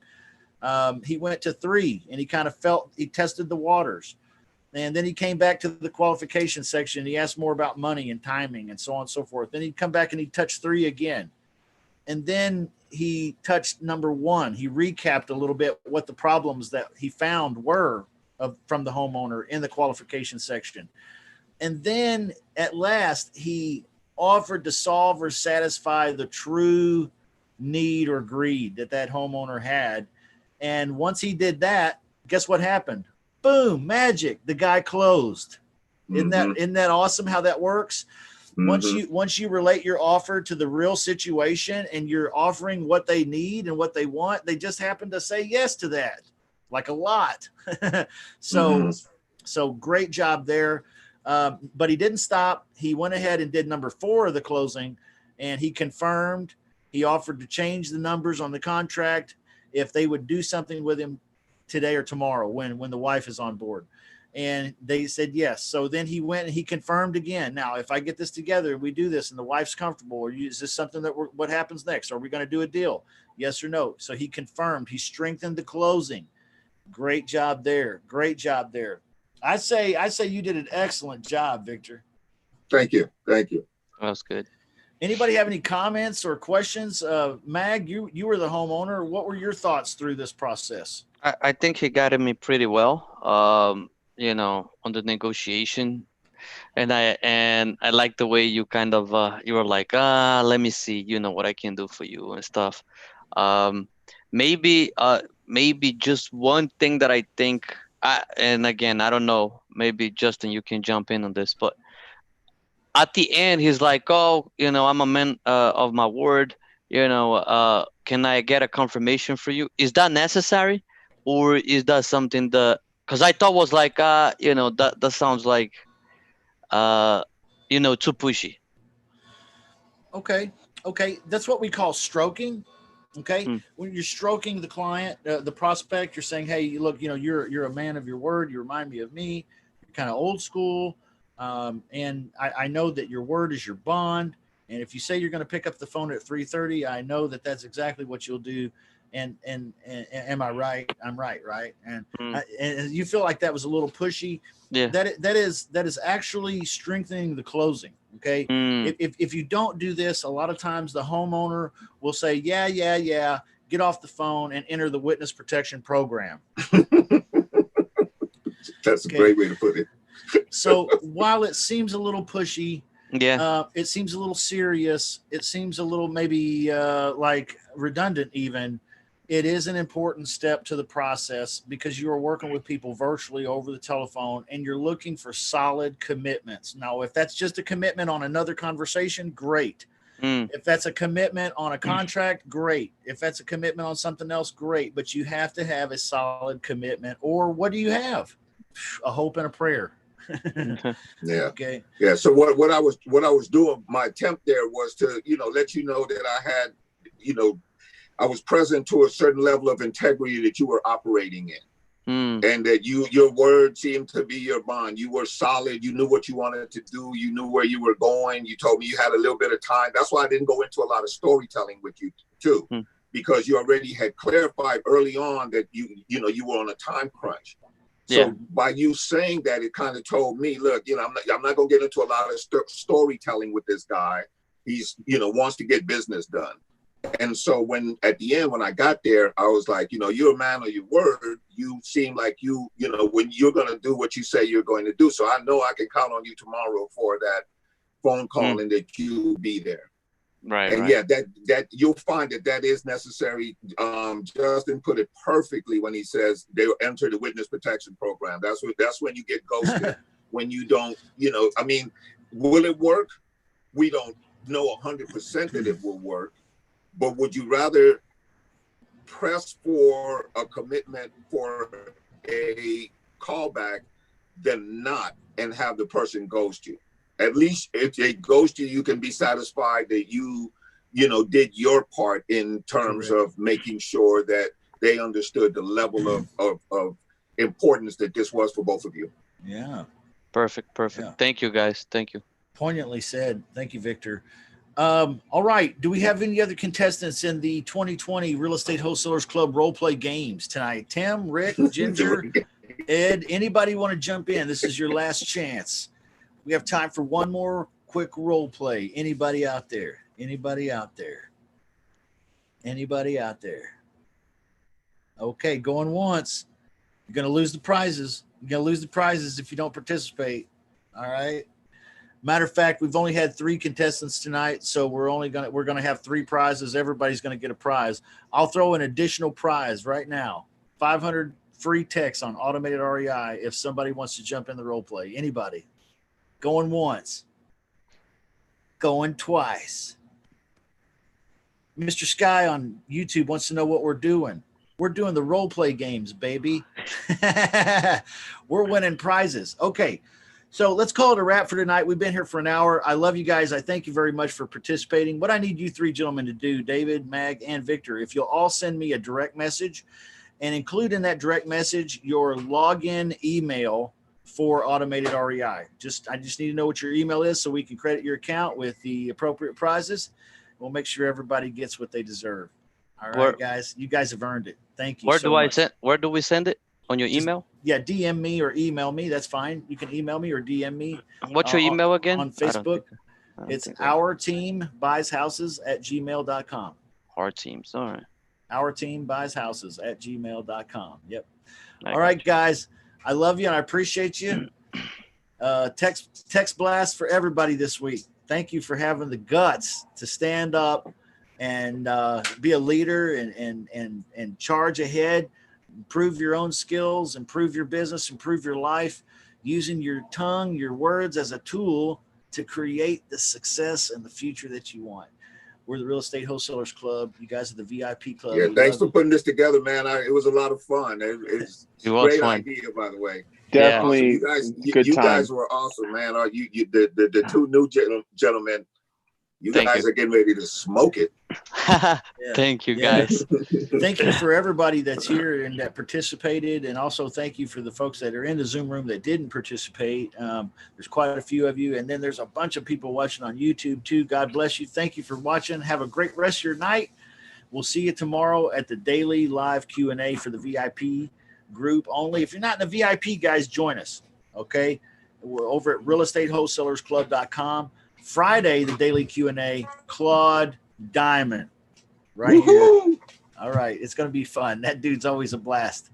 He went to 3 and he kind of he tested the waters. And then he came back to the qualification section. He asked more about money and timing and so on and so forth. Then he'd come back and he'd touch 3 again. And then he touched number 1. He recapped a little bit what the problems that he found were from the homeowner in the qualification section. And then at last, he offered to solve or satisfy the true need or greed that homeowner had. And once he did that, guess what happened? Boom, magic. The guy closed. Mhm. Isn't that awesome how that works? Mhm. Once you relate your offer to the real situation and you're offering what they need and what they want, they just happen to say yes to that, like a lot. So great job there. But he didn't stop. He went ahead and did number 4 of the closing, and he confirmed. He offered to change the numbers on the contract if they would do something with him today or tomorrow when the wife is on board. And they said yes. So then he went and he confirmed again. Now, if I get this together, we do this and the wife's comfortable, or is this something that what happens next? Are we going to do a deal? Yes or no? So he confirmed. He strengthened the closing. Great job there. Great job there. I say you did an excellent job, Victor. Thank you. Thank you. That's good. Anybody have any comments or questions? Mag, you were the homeowner. What were your thoughts through this process? I think he guided me pretty well. On the negotiation, and I like the way you kind of you were like, let me see, what I can do for you and stuff. Um, maybe just one thing that I think, and again, I don't know, maybe Justin, you can jump in on this, but at the end, he's like, oh, I'm a man of my word. Can I get a confirmation for you? Is that necessary? Or is that something that, because I thought was like, that sounds like, too pushy. Okay. That's what we call stroking. Okay. Hmm. When you're stroking the client, the prospect, you're saying, hey, look, you're a man of your word. You remind me of me. You're kind of old school. And I know that your word is your bond. And if you say you're going to pick up the phone at 3:30, I know that that's exactly what you'll do. And am I right? I'm right. And and you feel like that was a little pushy. Yeah. That is actually strengthening the closing. Okay. If you don't do this, a lot of times the homeowner will say, yeah, get off the phone and enter the witness protection program. That's a great way to put it. So while it seems a little pushy, Yeah. It seems a little serious. It seems a little maybe like redundant even. It is an important step to the process because you are working with people virtually over the telephone and you're looking for solid commitments. Now, if that's just a commitment on another conversation, great. Mm. If that's a commitment on a contract, great. If that's a commitment on something else, great. But you have to have a solid commitment. Or what do you have? A hope and a prayer. Yeah. Okay. Yeah. So what I was doing, my attempt there was to, let you know that I had, I was present to a certain level of integrity that you were operating in. And that your word seemed to be your bond. You were solid. You knew what you wanted to do. You knew where you were going. You told me you had a little bit of time. That's why I didn't go into a lot of storytelling with you too, because you already had clarified early on that you were on a time crunch. So by you saying that, it kind of told me, look, I'm not going to get into a lot of storytelling with this guy. He's, wants to get business done. And so at the end, when I got there, I was like, you're a man of your word. You seem like when you're going to do what you say you're going to do. So I know I can count on you tomorrow for that phone call and that you'll be there. Right. And right. that you'll find that is necessary. Justin put it perfectly when he says they'll enter the witness protection program. That's when you get ghosted. When you don't, will it work? We don't know 100% that it will work. But would you rather press for a commitment for a callback than not and have the person ghost you? At least if they ghost you, you can be satisfied that you did your part in terms of making sure that they understood the level of importance that this was for both of you. Yeah. Perfect. Yeah. Thank you, guys. Thank you. Poignantly said. Thank you, Victor. All right. Do we have any other contestants in the 2020 Real Estate Wholesalers Club role play games tonight? Tim, Rick, Ginger, Ed, anybody want to jump in? This is your last chance. We have time for one more quick role play. Anybody out there? Anybody out there? Anybody out there? Okay, going once. You're going to lose the prizes. You're going to lose the prizes if you don't participate. All right. Matter of fact, we've only had 3 contestants tonight, so we're going to have 3 prizes. Everybody's going to get a prize. I'll throw an additional prize right now. 500 free texts on automated REI if somebody wants to jump in the role play. Anybody? Going once. Going twice. Mr. Sky on YouTube wants to know what we're doing. We're doing the role play games, baby. We're winning prizes. Okay. So let's call it a wrap for tonight. We've been here for an hour. I love you guys. I thank you very much for participating. What I need you 3 gentlemen to do, David, Mag, and Victor, if you'll all send me a direct message and include in that direct message your login email for automated REI. I just need to know what your email is so we can credit your account with the appropriate prizes. We'll make sure everybody gets what they deserve. All right, guys. You guys have earned it. Thank you so much. Where do we send it? On your email? Yeah, DM me or email me. That's fine. You can email me or DM me. What's your email again? On Facebook. It's ourteambuysHouses@gmail.com. Our teams. All right. OurteambuysHouses@gmail.com. Yep. All right, guys. I love you and I appreciate you. Text blast for everybody this week. Thank you for having the guts to stand up and be a leader and charge ahead. Improve your own skills, improve your business, improve your life, using your tongue, your words as a tool to create the success and the future that you want. We're the Real Estate Wholesalers Club. You guys are the VIP club. Yeah, thanks for putting this together, man. It was a lot of fun. It's a great idea, by the way. Definitely, awesome. good you time. Guys were awesome, man. The 2 new gentlemen. You guys are getting ready to smoke it. Thank you, guys. Thank you for everybody that's here and that participated. And also thank you for the folks that are in the Zoom room that didn't participate. There's quite a few of you. And then there's a bunch of people watching on YouTube too. God bless you. Thank you for watching. Have a great rest of your night. We'll see you tomorrow at the daily live Q&A for the VIP group only. If you're not in the VIP, guys, join us. Okay. We're over at realestatewholesalersclub.com. Friday, the daily Q&A, Claude Diamond, right here. All right. It's going to be fun. That dude's always a blast.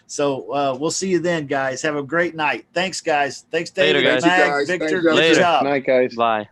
So we'll see you then, guys. Have a great night. Thanks, guys. Thanks, David. Later, guys. Mag, Victor. Thanks, good job. Night, guys. Bye.